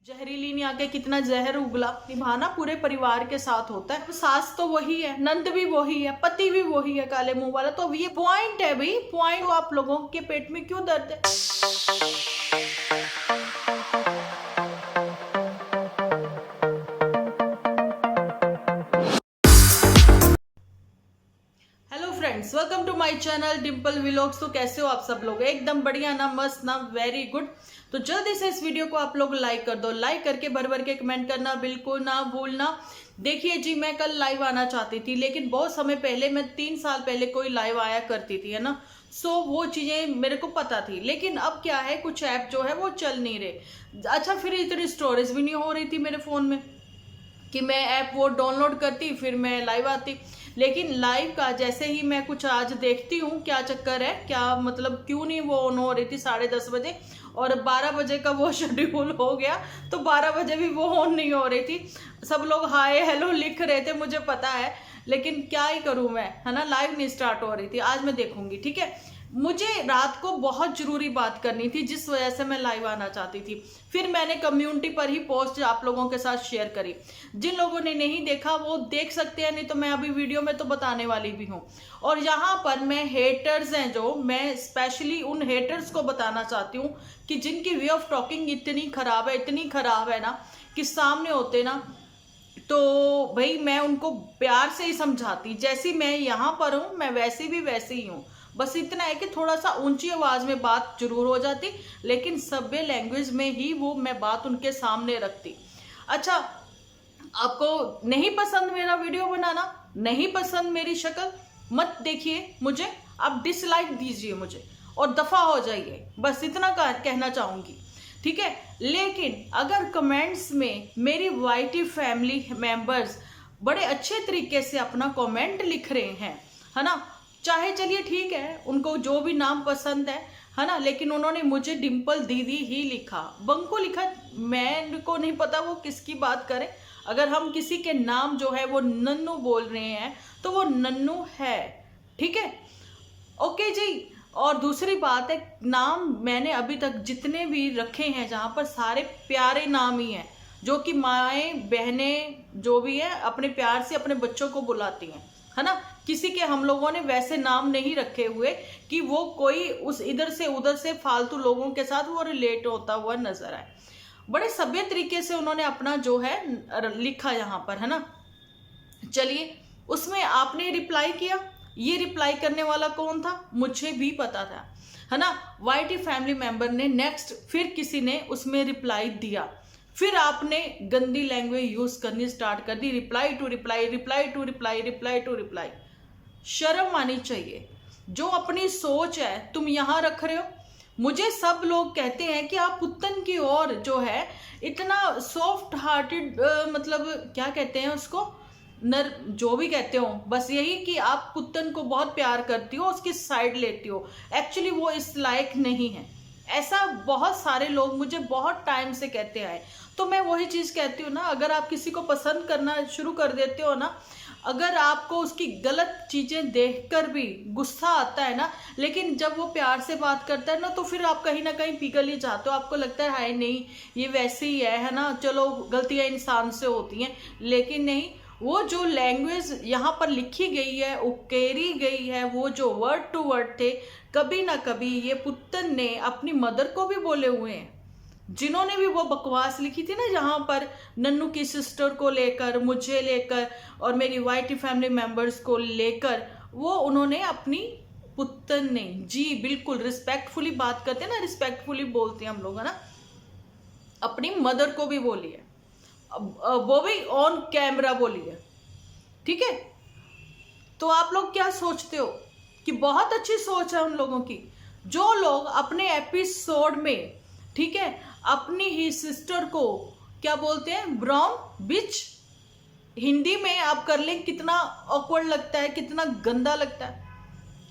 जहरीली ने आके कितना जहर उगला। निभाना पूरे परिवार के साथ होता है। सास तो वही है, नंद भी वही है, पति भी वही है काले मुंह वाला। तो ये पॉइंट है भाई, पॉइंट। तो आप लोगों के पेट में क्यों दर्द है? Hello friends, welcome to my channel Dimple vlogs. तो कैसे हो आप सब लोग? एकदम बढ़िया ना, मस्त ना, वेरी गुड। तो जल्दी से इस वीडियो को आप लोग लाइक कर दो। लाइक करके भर भर के कमेंट करना बिल्कुल ना भूलना। देखिए जी, मैं कल लाइव आना चाहती थी, लेकिन बहुत समय पहले, मैं 3 साल पहले कोई लाइव आया करती थी, है ना। सो वो चीजें मेरे को पता थी, लेकिन अब क्या है, कुछ ऐप जो है वो चल नहीं रहे। अच्छा, फिर इतनी स्टोरेज भी नहीं हो रही थी मेरे फोन में कि मैं ऐप वो डाउनलोड करती फिर मैं लाइव आती। लेकिन लाइव का जैसे ही मैं कुछ आज देखती हूँ क्या चक्कर है, क्या मतलब क्यों नहीं वो ऑन हो रही थी 10:30 बजे, और 12 बजे का वो शेड्यूल हो गया तो 12 बजे भी वो ऑन नहीं हो रही थी। सब लोग हाय हेलो लिख रहे थे, मुझे पता है, लेकिन क्या ही करूँ मैं, है ना। लाइव नहीं स्टार्ट हो रही थी। आज मैं देखूंगी, ठीक है। मुझे रात को बहुत जरूरी बात करनी थी, जिस वजह से मैं लाइव आना चाहती थी। फिर मैंने कम्युनिटी पर ही पोस्ट आप लोगों के साथ शेयर करी। जिन लोगों ने नहीं देखा वो देख सकते हैं, नहीं तो मैं अभी वीडियो में तो बताने वाली भी हूँ। और यहाँ पर मैं हेटर्स हैं जो, मैं स्पेशली उन हेटर्स को बताना चाहती हूँ कि जिनकी वे ऑफ टॉकिंग इतनी खराब है, इतनी खराब है ना, कि सामने होते ना तो भाई मैं उनको प्यार से ही समझाती। जैसी मैं यहाँ पर हूँ, मैं वैसी भी वैसे ही हूँ। बस इतना है कि थोड़ा सा ऊंची आवाज में बात जरूर हो जाती, लेकिन सभ्य लैंग्वेज में ही वो मैं बात उनके सामने रखती। अच्छा, आपको नहीं पसंद मेरा वीडियो बनाना, नहीं पसंद मेरी शक्ल, मत देखिए मुझे, आप डिसलाइक दीजिए मुझे और दफा हो जाइए। बस इतना कहना चाहूंगी, ठीक है। लेकिन अगर कमेंट्स में मेरी वाईटी फैमिली मेंबर्स बड़े अच्छे तरीके से अपना कमेंट लिख रहे हैं, है ना, चाहे चलिए ठीक है, उनको जो भी नाम पसंद है ना, लेकिन उन्होंने मुझे डिम्पल दीदी ही लिखा, बंको लिखा, मैं को नहीं पता वो किसकी बात करें। अगर हम किसी के नाम जो है वो नन्नू बोल रहे हैं तो वो नन्नू है, ठीक है, ओके जी। और दूसरी बात है, नाम मैंने अभी तक जितने भी रखे हैं जहां पर सारे प्यारे नाम ही हैं, जो कि माएँ बहनें जो भी है अपने प्यार से अपने बच्चों को बुलाती हैं, है ना। किसी के हम लोगों ने वैसे नाम नहीं रखे हुए कि वो कोई उस इधर से उधर से फालतू लोगों के साथ वो रिलेट होता हुआ नजर आए। बड़े सभ्य तरीके से उन्होंने अपना जो है लिखा यहाँ पर, है ना। चलिए, उसमें आपने रिप्लाई किया। ये रिप्लाई करने वाला कौन था मुझे भी पता था, है ना। वाईटी फैमिली मेंबर ने नेक्स्ट फिर किसी ने उसमें रिप्लाई दिया, फिर आपने गंदी लैंग्वेज यूज करनी स्टार्ट कर दी। Reply to reply, reply to reply, reply to reply. शर्म आनी चाहिए। जो अपनी सोच है तुम यहां रख रहे हो। मुझे सब लोग कहते हैं कि आप पुत्तन की ओर जो है इतना सॉफ्ट हार्टेड, मतलब क्या कहते हैं उसको, नर, जो भी कहते हो, बस यही कि आप पुत्तन को बहुत प्यार करती हो, उसकी साइड लेती हो। एक्चुअली वो इस लायक नहीं है। ऐसा बहुत सारे लोग मुझे बहुत टाइम से कहते आए। तो मैं वही चीज कहती हूँ ना, अगर आप किसी को पसंद करना शुरू कर देते हो ना, अगर आपको उसकी गलत चीजें देखकर भी गुस्सा आता है ना, लेकिन जब वो प्यार से बात करता है ना, तो फिर आप कहीं ना कहीं पिघल ही जाते हो। आपको लगता है हाय नहीं, ये वैसे ही है ना, चलो गलतियां इंसान से होती हैं। लेकिन नहीं, वो जो लैंग्वेज यहाँ पर लिखी गई है, उकेरी गई है, वो जो वर्ड टू वर्ड थे, कभी ना कभी ये पुत्तन ने अपनी मदर को भी बोले हुए हैं। जिन्होंने भी वो बकवास लिखी थी ना, जहां पर नन्नू की सिस्टर को लेकर, मुझे लेकर और मेरी वाईटी फैमिली मेंबर्स को लेकर, वो उन्होंने अपनी पुत्तन ने, जी बिल्कुल रिस्पेक्टफुली बात करते हैं ना, रिस्पेक्टफुली बोलते हैं हम लोग, है ना, अपनी मदर को भी बोली है, वो भी ऑन कैमरा बोली है, ठीक है। तो आप लोग क्या सोचते हो कि बहुत अच्छी सोच है उन लोगों की, जो लोग अपने एपिसोड में, ठीक है, अपनी ही सिस्टर को क्या बोलते हैं, ब्राउन बिच। हिंदी में आप कर लें, कितना ऑकवर्ड लगता है, कितना गंदा लगता है।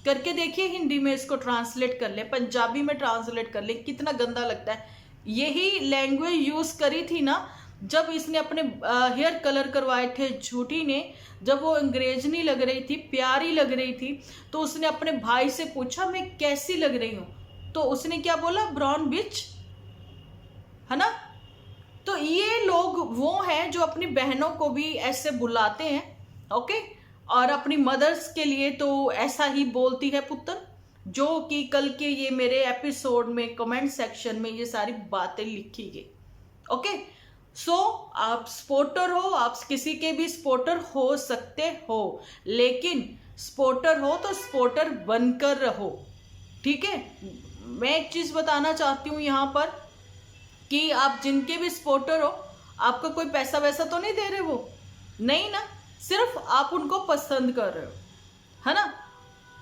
करके देखिए, हिंदी में इसको ट्रांसलेट कर ले, पंजाबी में ट्रांसलेट कर ले, कितना गंदा लगता है। यही लैंग्वेज यूज करी थी ना जब इसने अपने हेयर कलर करवाए थे झूठी ने, जब वो अंग्रेजनी लग रही थी, प्यारी लग रही थी, तो उसने अपने भाई से पूछा मैं कैसी लग रही हूं, तो उसने क्या बोला, ब्राउन बिच, है ना। तो ये लोग वो हैं जो अपनी बहनों को भी ऐसे बुलाते हैं, ओके, और अपनी मदर्स के लिए तो ऐसा ही बोलती है पुत्तन, जो कि कल के ये मेरे एपिसोड में कमेंट सेक्शन में ये सारी बातें लिखी गई, ओके। सो आप सपोर्टर हो, आप किसी के भी सपोर्टर हो सकते हो, लेकिन सपोर्टर हो तो सपोर्टर बनकर रहो, ठीक है। मैं एक चीज बताना चाहती हूँ यहाँ पर कि आप जिनके भी सपोर्टर हो, आपका कोई पैसा वैसा तो नहीं दे रहे वो, नहीं ना, सिर्फ आप उनको पसंद कर रहे हो, है ना।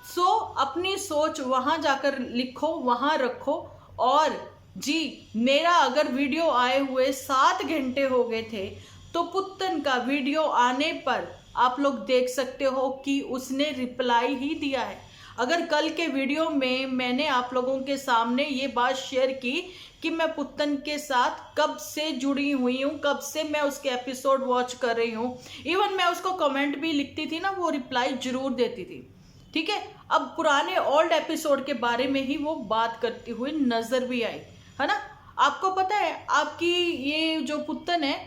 सो अपनी सोच वहां जाकर लिखो, वहां रखो। और जी मेरा अगर वीडियो आए हुए 7 घंटे हो गए थे, तो पुत्तन का वीडियो आने पर आप लोग देख सकते हो कि उसने रिप्लाई ही दिया है। अगर कल के वीडियो में मैंने आप लोगों के सामने ये बात शेयर की कि मैं पुत्तन के साथ कब से जुड़ी हुई हूँ, कब से मैं उसके एपिसोड वॉच कर रही हूँ, इवन मैं उसको कमेंट भी लिखती थी ना, वो रिप्लाई जरूर देती थी, ठीक है। अब पुराने ओल्ड एपिसोड के बारे में ही वो बात करती हुई नजर भी आई, है ना। आपको पता है आपकी ये जो पुत्तन है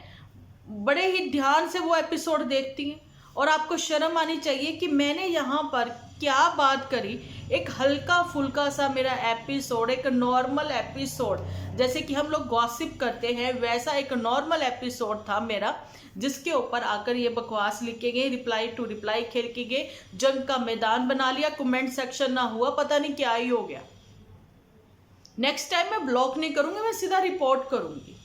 बड़े ही ध्यान से वो एपिसोड देखती है, और आपको शर्म आनी चाहिए कि मैंने यहाँ पर क्या बात करी। एक हल्का फुल्का सा मेरा एपिसोड, एक नॉर्मल एपिसोड, जैसे कि हम लोग गॉसिप करते हैं वैसा एक नॉर्मल एपिसोड था मेरा, जिसके ऊपर आकर ये बकवास लिखे गए, रिप्लाई टू रिप्लाई खेल के गए, जंग का मैदान बना लिया, कमेंट सेक्शन ना हुआ, पता नहीं क्या ही हो गया। नेक्स्ट टाइम मैं ब्लॉक नहीं करूंगी, मैं सीधा रिपोर्ट करूंगी,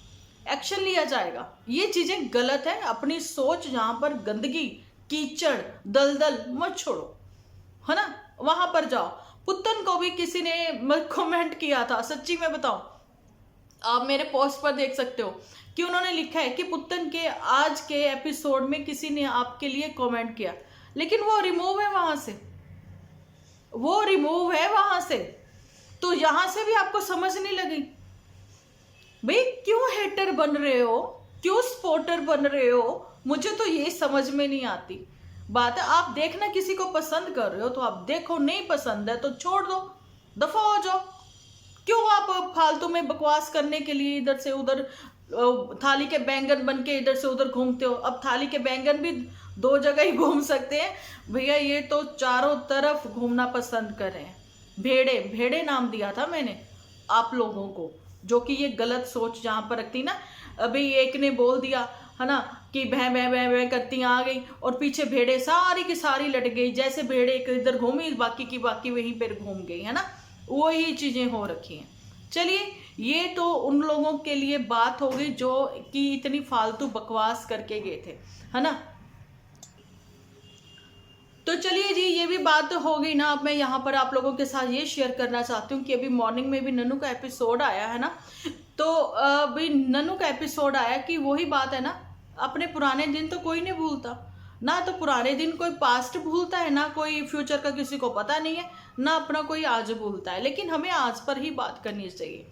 एक्शन लिया जाएगा। ये चीजें गलत है। अपनी सोच जहां पर गंदगी, कीचड़, दलदल मत छोड़ो, है ना, वहां पर जाओ। पुत्तन को भी किसी ने कमेंट किया था, सच्ची मैं बताऊं, आप मेरे पोस्ट पर देख सकते हो कि उन्होंने लिखा है कि पुत्तन के आज के एपिसोड में किसी ने आपके लिए कमेंट किया, लेकिन वो रिमूव है वहां से, वो रिमूव है वहां से। तो यहां से भी आपको समझ नहीं लगी भाई, क्यों हेटर बन रहे हो, क्यों सपोर्टर बन रहे हो, मुझे तो ये समझ में नहीं आती बात है। आप देखना किसी को पसंद कर रहे हो तो आप देखो, नहीं पसंद है तो छोड़ दो, दफा हो जाओ। क्यों आप फालतू में बकवास करने के लिए इधर से उधर थाली के बैंगन बन के इधर से उधर घूमते हो। अब थाली के बैंगन भी 2 जगह ही घूम सकते हैं भैया, ये तो चारों तरफ घूमना पसंद कर रहे हैं। भेड़े, भेड़े नाम दिया था मैंने आप लोगों को, जो कि ये गलत सोच जहां पर रखती ना। अभी एक ने बोल दिया है ना कि भैं भैं भैं भैं करती आ गई, और पीछे भेड़े सारी की सारी लट गई, जैसे भेड़े इधर घूमी बाकी की बाकी वहीं पर घूम गई, है ना, वही चीजें हो रखी हैं। चलिए, ये तो उन लोगों के लिए बात हो गई जो कि इतनी फालतू बकवास करके गए थे, है ना। तो चलिए जी, ये भी बात हो गई ना। अब मैं यहाँ पर आप लोगों के साथ ये शेयर करना चाहती हूँ कि अभी मॉर्निंग में भी नन्नू का एपिसोड आया है ना, तो अभी नन्नू का एपिसोड आया कि वही बात है ना, अपने पुराने दिन तो कोई नहीं भूलता ना, तो पुराने दिन कोई पास्ट भूलता है ना, कोई फ्यूचर का किसी को पता नहीं है ना, अपना कोई आज भूलता है, लेकिन हमें आज पर ही बात करनी चाहिए।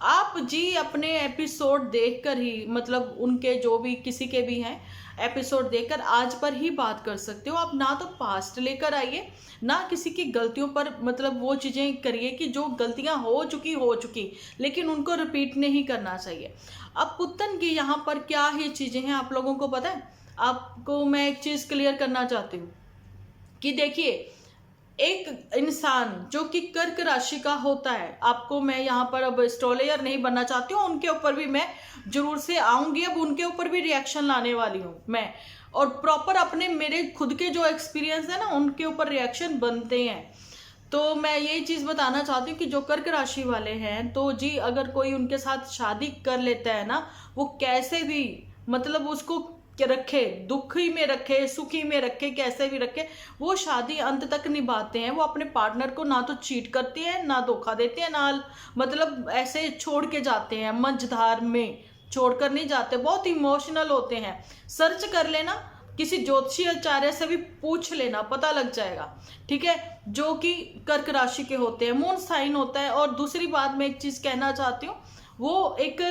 आप जी अपने एपिसोड देखकर ही, मतलब उनके जो भी किसी के भी हैं एपिसोड देखकर आज पर ही बात कर सकते हो आप, ना तो पास्ट लेकर आइए, ना किसी की गलतियों पर मतलब वो चीज़ें करिए कि जो गलतियां हो चुकी, लेकिन उनको रिपीट नहीं करना चाहिए। अब पुत्तन की यहाँ पर क्या ही चीज़ें हैं आप लोगों को पता है। आपको मैं एक चीज़ क्लियर करना चाहती हूँ कि देखिए, एक इंसान जो कि कर्क राशि का होता है, आपको मैं यहाँ पर अब एस्ट्रोलॉजर नहीं बनना चाहती हूँ, उनके ऊपर भी मैं जरूर से आऊंगी, अब उनके ऊपर भी रिएक्शन लाने वाली हूँ मैं, और प्रॉपर अपने मेरे खुद के जो एक्सपीरियंस है ना उनके ऊपर रिएक्शन बनते हैं। तो मैं यही चीज़ बताना चाहती हूँ कि जो कर्क राशि वाले हैं, तो जी अगर कोई उनके साथ शादी कर लेता है ना, वो कैसे भी मतलब उसको रखे, दुखी में रखे, सुखी में रखे, कैसे भी रखे, वो शादी अंत तक निभाते हैं। वो अपने पार्टनर को ना तो चीट करते हैं, ना धोखा देते हैं, ना मतलब ऐसे छोड़ के जाते हैं, मझधार में छोड़कर नहीं जाते, बहुत इमोशनल होते हैं। सर्च कर लेना, किसी ज्योतिषी आचार्य से भी पूछ लेना, पता लग जाएगा, ठीक है, जो कि कर्क राशि के होते हैं, मून साइन होता है। और दूसरी बात मैं एक चीज कहना चाहती हूँ, वो एक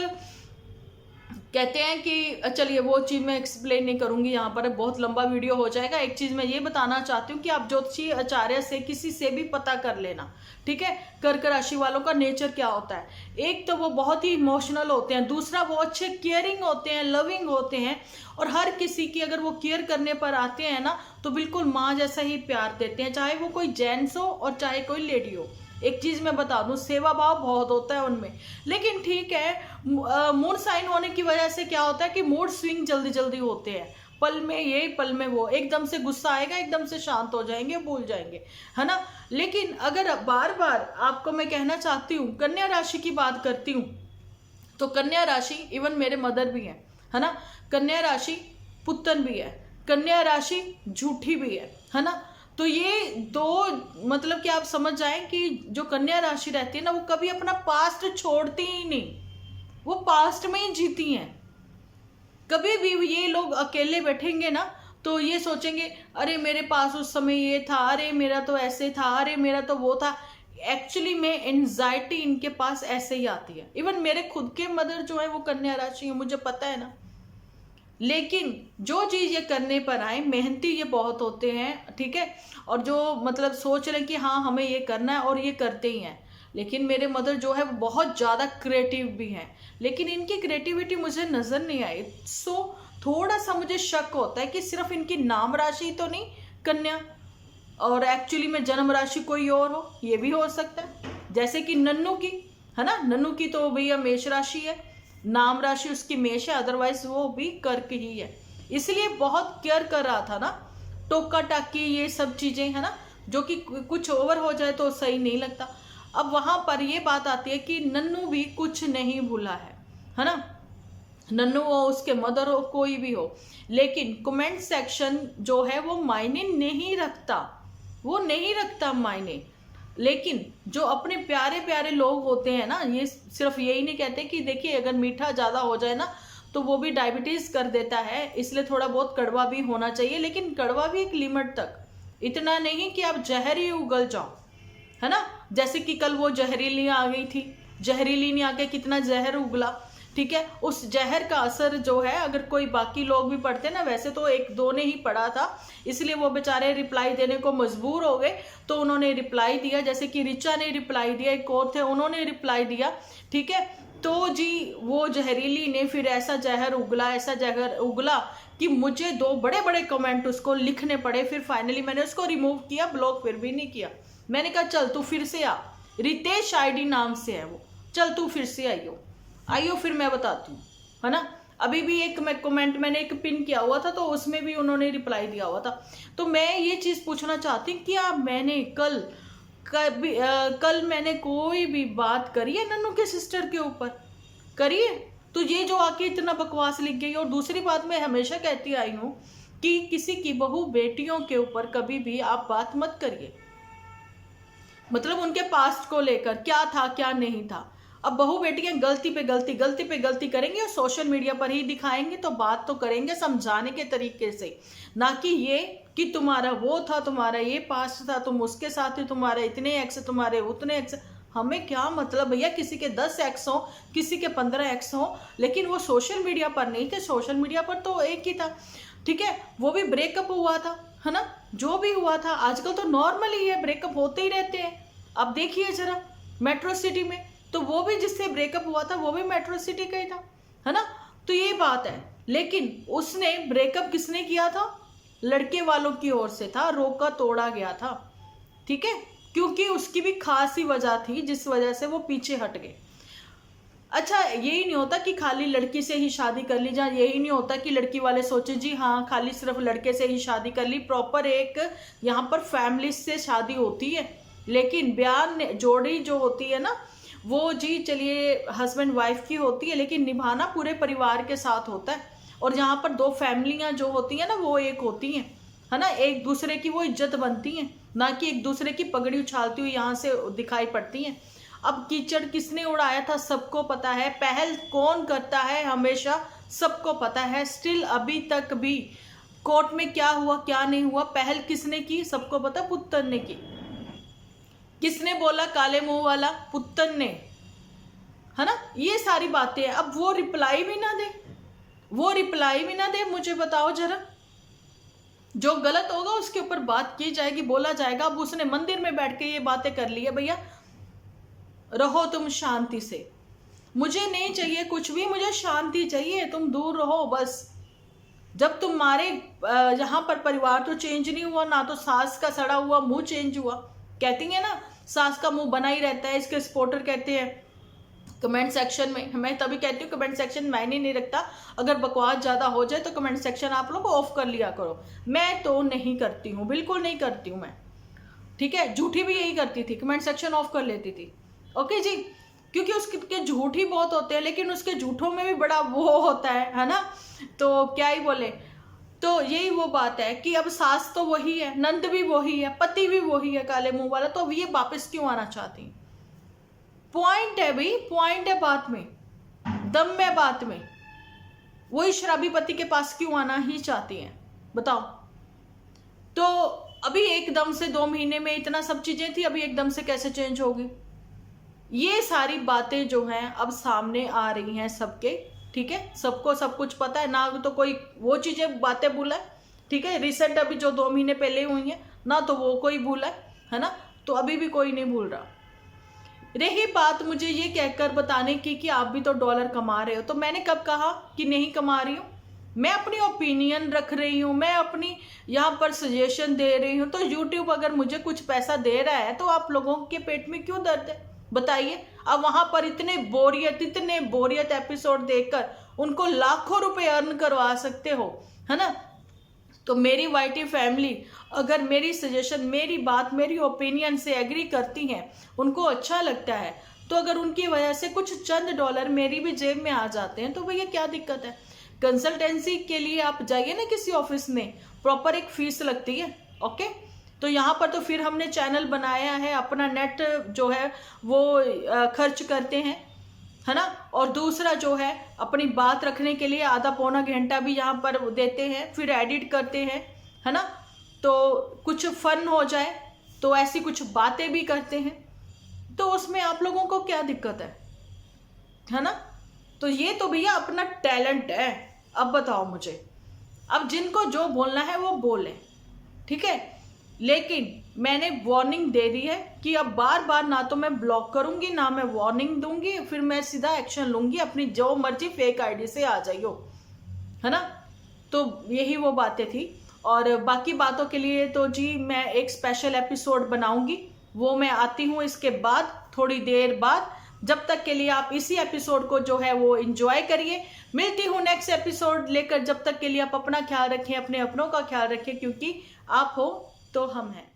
कहते हैं कि चलिए वो चीज़ मैं एक्सप्लेन नहीं करूंगी यहाँ पर, बहुत लंबा वीडियो हो जाएगा। एक चीज़ मैं ये बताना चाहती हूँ कि आप ज्योतिषी आचार्य से किसी से भी पता कर लेना, ठीक है, कर्क राशि वालों का नेचर क्या होता है। एक तो वो बहुत ही इमोशनल होते हैं, दूसरा वो अच्छे केयरिंग होते हैं, लविंग होते हैं, और हर किसी की अगर वो केयर करने पर आते हैं ना तो बिल्कुल माँ जैसा ही प्यार देते हैं, चाहे वो कोई जेंट्स हो और चाहे कोई लेडी हो। एक चीज मैं बता दूं, सेवा भाव बहुत होता है उनमें। लेकिन ठीक है, मूड साइन होने की वजह से क्या होता है कि मूड स्विंग जल्दी जल्दी होते हैं, पल में ये पल में वो, एकदम से गुस्सा आएगा, एकदम से शांत हो जाएंगे, भूल जाएंगे, है ना। लेकिन अगर बार बार आपको मैं कहना चाहती हूँ, कन्या राशि की बात करती हूँ, तो कन्या राशि इवन मेरे मदर भी है ना, कन्या राशि पुत्तन भी है, कन्या राशि झूठी भी है ना। तो ये दो, मतलब कि आप समझ जाएं कि जो कन्या राशि रहती है ना वो कभी अपना पास्ट छोड़ती ही नहीं, वो पास्ट में ही जीती हैं। कभी भी ये लोग अकेले बैठेंगे ना तो ये सोचेंगे अरे मेरे पास उस समय ये था, अरे मेरा तो ऐसे था, अरे मेरा तो वो था। एक्चुअली में एंजाइटी इनके पास ऐसे ही आती है। इवन मेरे खुद के मदर जो है वो कन्या राशि है, मुझे पता है ना। लेकिन जो चीज ये करने पर आए, मेहनती ये बहुत होते हैं, ठीक है, और जो मतलब सोच रहे हैं कि हाँ हमें ये करना है और ये करते ही हैं। लेकिन मेरे मदर जो है वो बहुत ज़्यादा क्रिएटिव भी हैं, लेकिन इनकी क्रिएटिविटी मुझे नज़र नहीं आई। सो थोड़ा सा मुझे शक होता है कि सिर्फ इनकी नाम राशि तो नहीं कन्या, और एक्चुअली में जन्म राशि कोई और हो, ये भी हो सकता है। जैसे कि नन्नू की, है ना, नन्नू की तो भैया मेष राशि है, नाम राशि उसकी मेष है, अदरवाइज वो भी कर्क ही है। इसलिए बहुत केयर कर रहा था ना, टोका टाकी ये सब चीजें, है ना, जो कि कुछ ओवर हो जाए तो सही नहीं लगता। अब वहां पर ये बात आती है कि नन्नू भी कुछ नहीं भूला है ना, नन्नू हो, उसके मदर हो, कोई भी हो, लेकिन कमेंट सेक्शन जो है वो मायने नहीं रखता, वो नहीं रखता मायने। लेकिन जो अपने प्यारे प्यारे लोग होते हैं ना, ये सिर्फ यही नहीं कहते कि देखिए अगर मीठा ज्यादा हो जाए ना तो वो भी डायबिटीज कर देता है, इसलिए थोड़ा बहुत कड़वा भी होना चाहिए, लेकिन कड़वा भी एक लिमिट तक, इतना नहीं कि आप जहर ही उगल जाओ, है ना। जैसे कि कल वो जहरीली आ गई थी, जहरीली नहीं आके कितना जहर उगला, ठीक है। उस जहर का असर जो है अगर कोई बाकी लोग भी पढ़ते ना, वैसे तो एक दो ने ही पढ़ा था, इसलिए वो बेचारे रिप्लाई देने को मजबूर हो गए, तो उन्होंने रिप्लाई दिया। जैसे कि रिचा ने रिप्लाई दिया, एक और थे उन्होंने रिप्लाई दिया, ठीक है। तो जी वो जहरीली ने फिर ऐसा जहर उगला, ऐसा जहर उगला कि मुझे 2 बड़े बड़े कमेंट उसको लिखने पड़े। फिर फाइनली मैंने उसको रिमूव किया, ब्लॉक फिर भी नहीं किया। मैंने कहा चल तू फिर से आ, रितेश आईडी नाम से है वो, चल तू फिर से आइयो फिर मैं बताती हूँ, है ना। अभी भी एक मैं कमेंट मैंने एक पिन किया हुआ था, तो उसमें भी उन्होंने रिप्लाई दिया हुआ था। तो मैं ये चीज पूछना चाहती हूँ, क्या मैंने कल मैंने कोई भी बात करी है नन्नू के सिस्टर के ऊपर, करी है? तो ये जो आके इतना बकवास लिख गई। और दूसरी बात मैं हमेशा कहती आई हूँ कि किसी की बहू बेटियों के ऊपर कभी भी आप बात मत करिए, मतलब उनके पास्ट को लेकर क्या था क्या नहीं था। अब बहू बेटियां गलती पे गलती करेंगे और सोशल मीडिया पर ही दिखाएंगे, तो बात तो करेंगे समझाने के तरीके से, ना कि ये कि तुम्हारा वो था, तुम्हारा ये पास्ट था, तुम उसके साथ थे, तुम्हारे इतने एक्स, तुम्हारे उतने एक्स। हमें क्या मतलब भैया, किसी के 10 एक्स हो, किसी के 15 एक्स हो, लेकिन वो सोशल मीडिया पर नहीं थे। सोशल मीडिया पर तो एक ही था, ठीक है, वो भी ब्रेकअप हुआ था, है ना, जो भी हुआ था। आजकल तो नॉर्मल ही है, ब्रेकअप होते ही रहते हैं। अब देखिए जरा मेट्रो सिटी में, तो वो भी जिससे ब्रेकअप हुआ था वो भी मेट्रो सिटी का ही था, है ना। तो ये बात है। लेकिन उसने ब्रेकअप किसने किया था? लड़के वालों की ओर से था, रोका तोड़ा गया था, ठीक है, क्योंकि उसकी भी खास ही वजह थी जिस वजह से वो पीछे हट गए। अच्छा, यही नहीं होता कि खाली लड़की से ही शादी कर ली जाए, यही नहीं होता कि लड़की वाले सोचे जी हाँ खाली सिर्फ लड़के से ही शादी कर ली। प्रॉपर एक यहाँ पर फैमिली से शादी होती है, लेकिन ब्याह जोड़ी जो होती है ना, वो जी चलिए हस्बैंड वाइफ की होती है, लेकिन निभाना पूरे परिवार के साथ होता है। और यहाँ पर 2 फैमिलियां जो होती हैं ना वो एक होती हैं, है ना, एक दूसरे की वो इज्जत बनती हैं, ना कि एक दूसरे की पगड़ी उछालती हुई यहाँ से दिखाई पड़ती हैं। अब कीचड़ किसने उड़ाया था सबको पता है, पहल कौन करता है हमेशा सबको पता है। स्टिल अभी तक भी कोर्ट में क्या हुआ क्या नहीं हुआ, पहल किसने की सबको पता, पुत्तन ने की। किसने बोला काले मुंह वाला? पुत्तन ने, है ना। ये सारी बातें, अब वो रिप्लाई भी ना दे, वो रिप्लाई भी ना दे, मुझे बताओ जरा। जो गलत होगा उसके ऊपर बात की जाएगी, बोला जाएगा। अब उसने मंदिर में बैठ के ये बातें कर ली है, भैया रहो तुम शांति से। मुझे नहीं चाहिए कुछ भी, मुझे शांति चाहिए, तुम दूर रहो बस। जब तुम्हारे यहाँ पर परिवार तो चेंज नहीं हुआ ना, तो सास का सड़ा हुआ मुंह चेंज हुआ। कहती है ना, सास का मुंह बना ही रहता है, इसके सपोर्टर कहते हैं कमेंट सेक्शन में। मैं तभी कहती हूँ कमेंट सेक्शन मायने नहीं रखता, अगर बकवास ज़्यादा हो जाए तो कमेंट सेक्शन आप लोग ऑफ कर लिया करो। मैं तो नहीं करती हूँ, बिल्कुल नहीं करती हूँ मैं, ठीक है। झूठी भी यही करती थी, कमेंट सेक्शन ऑफ कर लेती थी। ओके जी, क्योंकि उसके झूठ ही बहुत होते हैं, लेकिन उसके झूठों में भी बड़ा वो होता है ना, तो क्या ही बोले। तो यही वो बात है कि अब सास तो वही है, नंद भी वही है, पति भी वही है काले मुंह वाला, तो अब ये वापस क्यों आना चाहती हैं? पॉइंट है भाई, पॉइंट है बात में, दम में बात में। वही शराबी पति के पास क्यों आना ही चाहती हैं, बताओ। तो अभी एकदम से 2 महीने में इतना सब चीजें थी, अभी एकदम से कैसे चेंज होगी? ये सारी बातें जो हैं अब सामने आ रही हैं सबके, ठीक है। सबको सब कुछ पता है ना, तो कोई वो चीजें बातें भूला है, ठीक है। रिसेंट अभी जो 2 महीने पहले हुई हैं ना, तो वो कोई भूला है ना, तो अभी भी कोई नहीं भूल रहा। रही बात मुझे ये कहकर बताने की कि आप भी तो डॉलर कमा रहे हो, तो मैंने कब कहा कि नहीं कमा रही हूँ? मैं अपनी ओपिनियन रख रही हूँ, मैं अपनी यहाँ पर सजेशन दे रही हूँ। तो यूट्यूब अगर मुझे कुछ पैसा दे रहा है तो आप लोगों के पेट में क्यों दर्द है, बताइए। अब वहां पर इतने बोरियत एपिसोड देखकर उनको लाखों रुपए अर्न करवा सकते हो, है ना। तो मेरी वाईटी फैमिली अगर मेरी सजेशन, मेरी बात, मेरी ओपिनियन से एग्री करती हैं, उनको अच्छा लगता है, तो अगर उनकी वजह से कुछ चंद डॉलर मेरी भी जेब में आ जाते हैं, तो भैया क्या दिक्कत है। कंसल्टेंसी के लिए आप जाइए ना किसी ऑफिस में, प्रॉपर एक फीस लगती है, ओके। तो यहाँ पर तो फिर हमने चैनल बनाया है, अपना नेट जो है वो खर्च करते हैं, है ना। और दूसरा जो है अपनी बात रखने के लिए आधा पौना घंटा भी यहाँ पर देते हैं, फिर एडिट करते हैं, है ना। तो कुछ फन हो जाए तो ऐसी कुछ बातें भी करते हैं, तो उसमें आप लोगों को क्या दिक्कत है ना। तो ये तो भैया अपना टैलेंट है। अब बताओ मुझे, अब जिनको जो बोलना है वो बोले, ठीक है। लेकिन मैंने वार्निंग दे दी है कि अब बार बार ना तो मैं ब्लॉक करूंगी, ना मैं वार्निंग दूंगी, फिर मैं सीधा एक्शन लूंगी। अपनी जो मर्जी फेक आईडी से आ जाइयो, है ना। तो यही वो बातें थी। और बाकी बातों के लिए तो जी मैं एक स्पेशल एपिसोड बनाऊंगी, वो मैं आती हूँ इसके बाद, थोड़ी देर बाद। जब तक के लिए आप इसी एपिसोड को जो है वो एंजॉय करिए। मिलती हूँ नेक्स्ट एपिसोड लेकर, जब तक के लिए आप अपना ख्याल रखें, अपने अपनों का ख्याल रखें, क्योंकि आप हो तो हम हैं।